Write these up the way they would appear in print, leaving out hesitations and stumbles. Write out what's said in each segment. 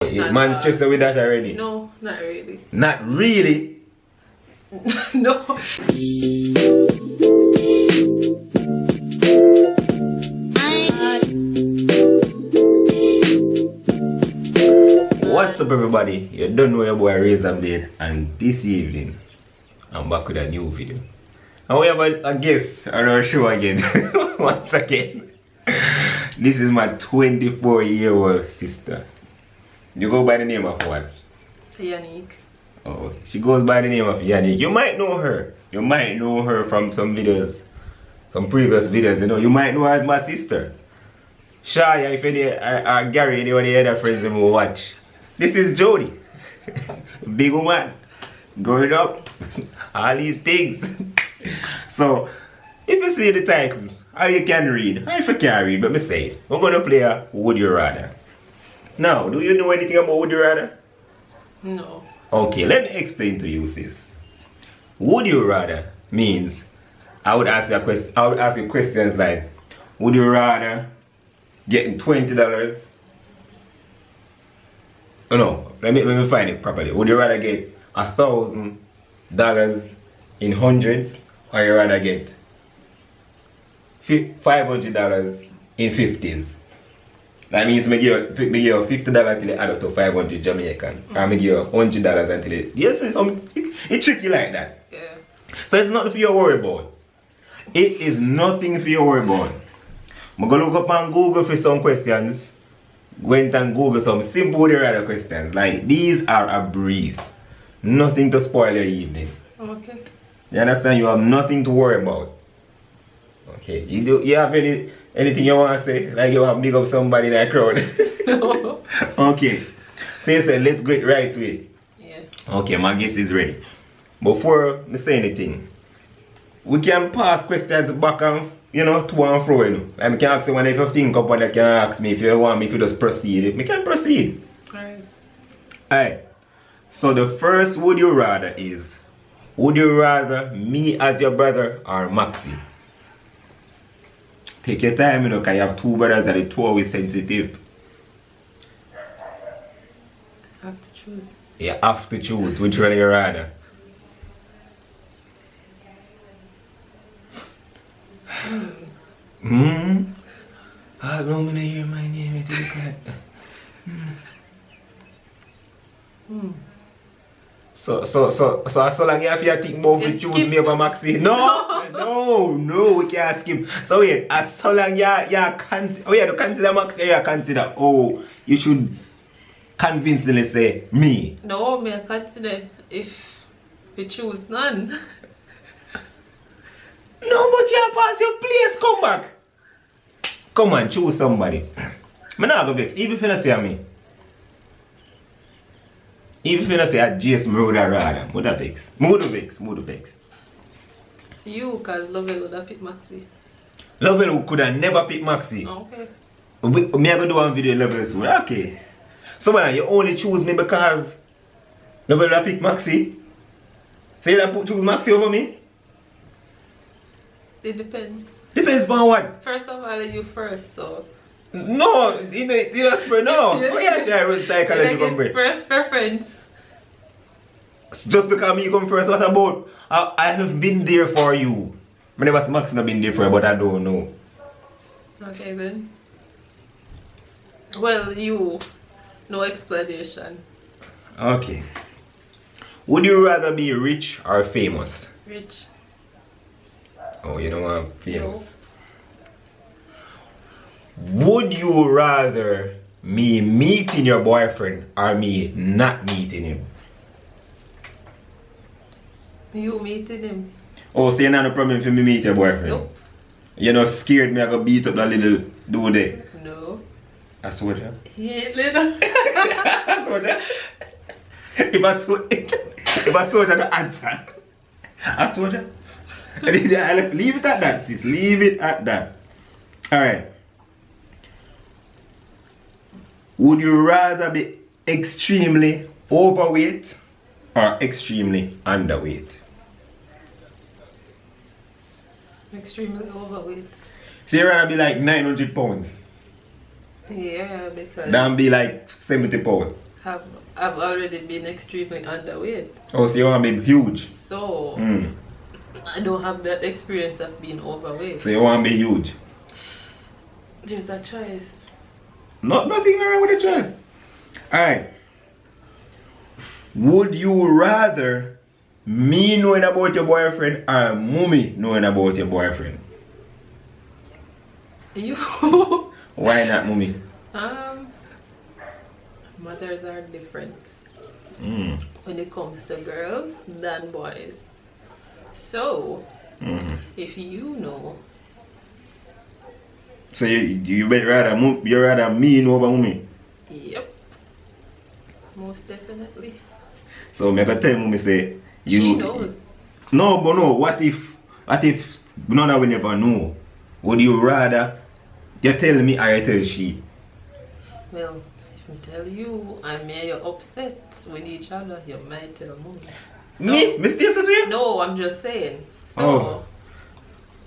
Man stressed with that already? No, not really. Not really? No. What's up everybody? You don't know your boy Razam Dade, and this evening I'm back with a new video. And we have a guest on our show again. Once again. This is my 24-year-old sister. You go by the name of what? Yannick. Oh, she goes by the name of Yannick. You might know her. You might know her from some videos, some previous videos, you know. You might know her as my sister. Shaya, if any, or Gary, any of the other friends who will watch. This is Jody. Big woman. Growing up. All these things. So, if you see the title, or you can read, or if you can't read, but me say it. We're going to play a Would You Rather. Now, do you know anything about Would You Rather? No. Okay, let me explain to you, sis. Would you rather means I would ask you questions like, would you rather get $20? Oh no, let me find it properly. Would you rather get $1,000 in hundreds, or you rather get $500 in 50s? That means me give you $50 until it add up to 500 Jamaican. Or me give you $100 until it... Yes, it's tricky like that. Yeah. So it's nothing for you to worry about. It is nothing for you to worry about. I'm going to look up on Google for some questions. Went and Google some simple would you rather questions. Like, these are a breeze. Nothing to spoil your evening. Okay. You understand? You have nothing to worry about. Okay. You have anything you want to say? Like you want to big up somebody in that crowd? No. Okay. So you said, let's get right to it. Yeah. Okay, my guess is ready. Before I say anything, we can pass questions back and, to and fro, Like, I can ask you one if you think up what you can ask me. If you want me to just proceed, if we can proceed. Alright. Alright. So the first would you rather is, would you rather me as your brother or Maxi? Take your time, because you have two brothers and the two are always sensitive. I have to choose. You have to choose which one you rather. I don't want to hear my name. So long you have to think about to choose me over Maxi. No, we can't skip. So wait, as so long you consider Maxi, you consider, you should convincingly say me. No, me I consider if we choose none. No, but you pass your place, come back. Come on, choose somebody. I'm not going to vex, even if you don't say me. Even if you don't say a Jason, I would rather. Would vex. You, because Lovell would have picked Maxi. Lovell could have never picked Maxi. Okay. Me have to do one video Lovell soon. Okay. So man, you only choose me because Lovell would have picked Maxi? So you don't choose Maxi over me? It depends. Depends on what? First of all, you first, so. No, you just no. Why you try to run psychology from Brett? First preference. Just because me come first, what about? I have been there for you. I never see Max not been there for you, but I don't know. Okay then. Well, you. No explanation. Okay. Would you rather be rich or famous? Rich. Oh, you don't want famous? No. Would you rather me meeting your boyfriend or me not meeting him? You meeting him? Oh, so you're not a problem for me meet your boyfriend? Nope. You're not scared me I go beat up that little dude there? No. I swear to you. He ain't little. I swear to you. If I saw the answer, I swear to you. Leave it at that, sis. Leave it at that. Alright. Would you rather be extremely overweight or extremely underweight? Extremely overweight. So you'd rather be like 900 pounds? Yeah, because... Than be like 70 pounds? I've already been extremely underweight. Oh, so you want to be huge? So Mm. I don't have that experience of being overweight. So you want to be huge? There's a choice. Nothing wrong with the choice. Alright. Would you rather me knowing about your boyfriend or mommy knowing about your boyfriend? You Why not mommy? Mothers are different Mm. when it comes to girls than boys. So if you know, So you rather me know about mommy? yep, most definitely. So me gonna tell mommy say you. She knows. No, but no. What if none of we never know? Would you rather you tell me or you tell she? Well, if I tell you and me you're upset with each other, you might tell mommy. So, Me? Me still say to you? no, I'm just saying. So Oh.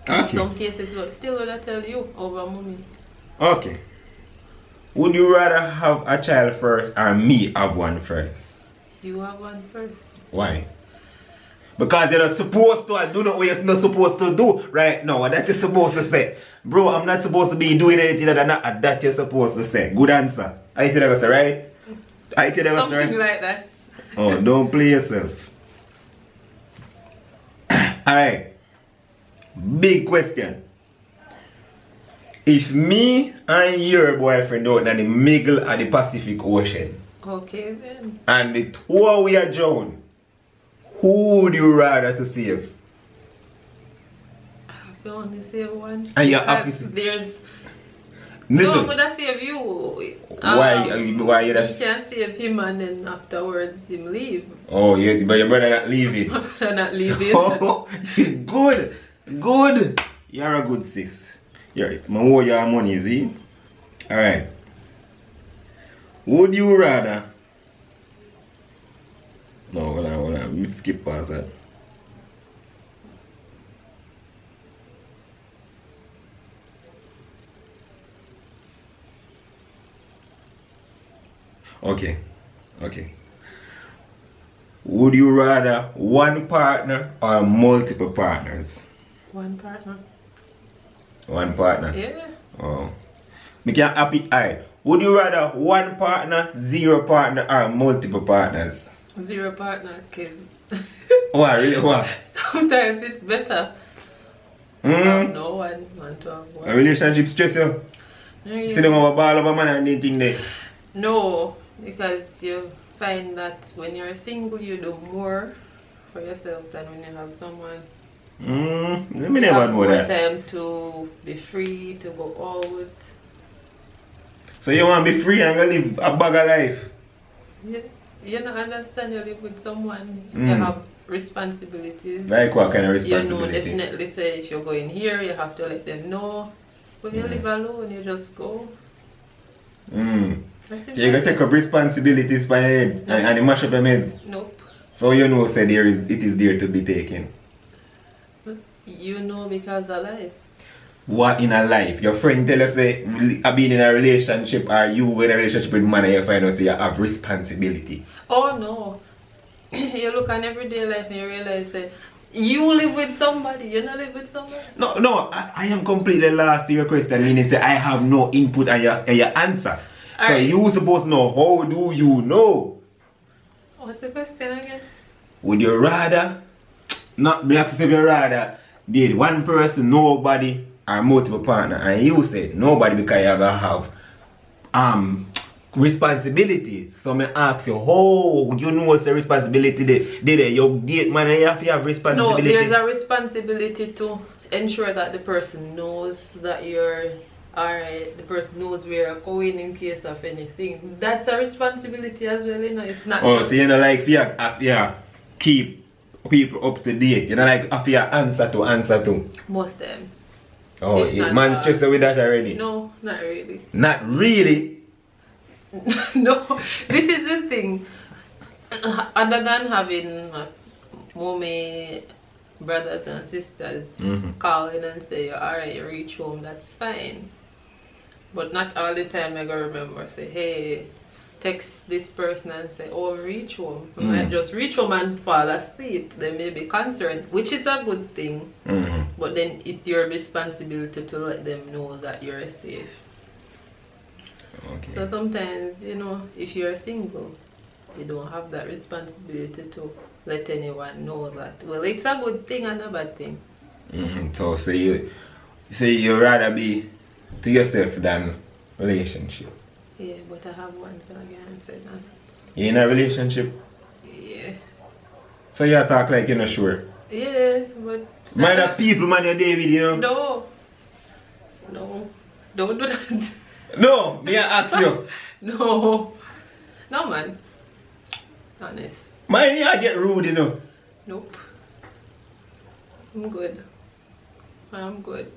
in Okay. some cases, but still would I tell you over mommy? Okay. Would you rather have a child first or me have one first? You have one first. Why? Because you're not supposed to do what you're not supposed to do right now. What that you're supposed to say. Bro, I'm not supposed to be doing anything that you're supposed to say. Good answer. I tell you, right? I tell you, Something right? like that. Oh, don't play yourself. Alright. Big question. If me and your boyfriend out in the middle of the Pacific Ocean Okay then. and the two of we are drowned, who would you rather to save? I have to only save one. And you're because happy. there's no, I'm Listen, gonna save you. why you You just... can save him and then afterwards him leave. Oh, but your brother not leaving. I'm not leaving. Oh, good. Good. You're a good sis. You're, I owe your money, see? Alright. Would you rather... No, hold on. Let me skip past that. Okay. Would you rather one partner or multiple partners? One partner. One partner. Yeah. Oh. Me can happy. Alright. Would you rather one partner, zero partner, or multiple partners? Zero partner, cause Why? Really? Why? sometimes it's better. No one to have one. A relationship stress you? Really? See them have a ball of a man and anything there. No, because you find that when you're single, you do more for yourself than when you have someone. Let me You never have know more that. time to be free, to go out. So you want to be free and go live a bag of life? You don't understand, you live with someone, you Mm. have responsibilities. Like what kind of You know, responsibility? definitely say if you're going here, you have to let them know. When you live alone, you just go. That's So you gotta take up responsibilities by your head and you mash up your head. Nope. So you know say it is there to be taken. But you know because of life. What in a life? Your friend tell us say I've been in a relationship or you in a relationship with man and you find out you have responsibility. Oh no. You look on everyday life and you realize that you live with somebody, you not live with somebody. No, I am completely lost to your question, meaning say I have no input on your answer. So Alright. you supposed to know, how do you know? What's the question again? Would you rather, not be accessible, you rather date one person, nobody, or multiple partner, and you say nobody because you gotta have responsibility. So me ask you, how you know what's the responsibility there? You date man and you have to have No, responsibility. there's a responsibility to ensure that the person knows that you're alright, the person knows where you're going in case of anything. That's a responsibility as well, you know. It's not Oh, just so you know like keep people up to date. You know like if you answer to. most times. Oh, If not, man stressed with that already. No, not really. Not really. No, this is the thing. Other than having mommy, brothers and sisters calling and say, alright, you reach home, that's fine. But not all the time I gotta remember say, hey, text this person and say, oh, reach home. You might just reach home and fall asleep. They may be concerned, which is a good thing. But then it's your responsibility to let them know that you're safe. Okay. So sometimes, you know, if you're single, you don't have that responsibility to let anyone know that. Well, it's a good thing and a bad thing. So you rather be to yourself than relationship. Yeah, but I have one, so I can't say that. You in a relationship? Yeah. So you talk like you're not sure. Yeah, but... Mind that people man you're there with, you know? No. No. Don't do that. No, me I ask you. No. No, man. Honest. Mind you get rude, you know? Nope. I'm good. I'm good.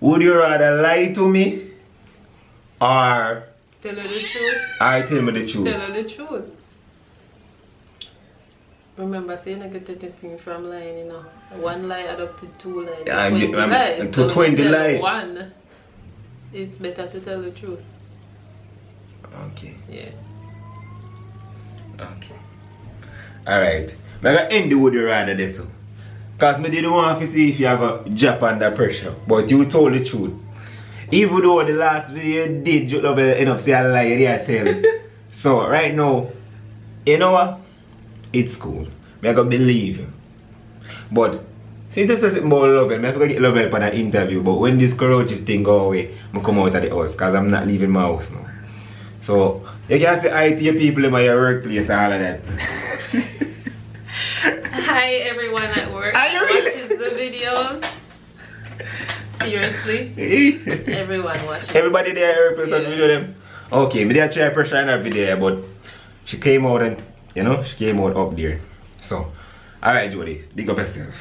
Would you rather lie to me or Tell her the truth. tell me the truth? Tell her the truth. Remember, saying I get anything from lying, you know. One lie add up to 2 lies. Yeah, 20 lies. to 20 when you tell lies. one, it's better to tell the truth. Okay. Yeah. Okay. Alright. I'm gonna end the would you rather this. Because I didn't want to see if you have a drop under pressure. But you told the truth. Even though the last video you did you end up saying a lie, you didn't tell. So right now, you know what? It's cool. I'm gonna believe you. But since you say about love, I'm gonna get love help on an interview. But when this courageous thing go away, I'm come out of the house because I'm not leaving my house now. So you can say hi to your people in my workplace, all of that. Hi everyone at work Are you who really? watches the videos. Seriously. Everyone watches. Everybody there workplace Yeah. video them. Okay, me did try pressure in her video, but she came out and you know, she came out up there. So alright Jody, big up yourself.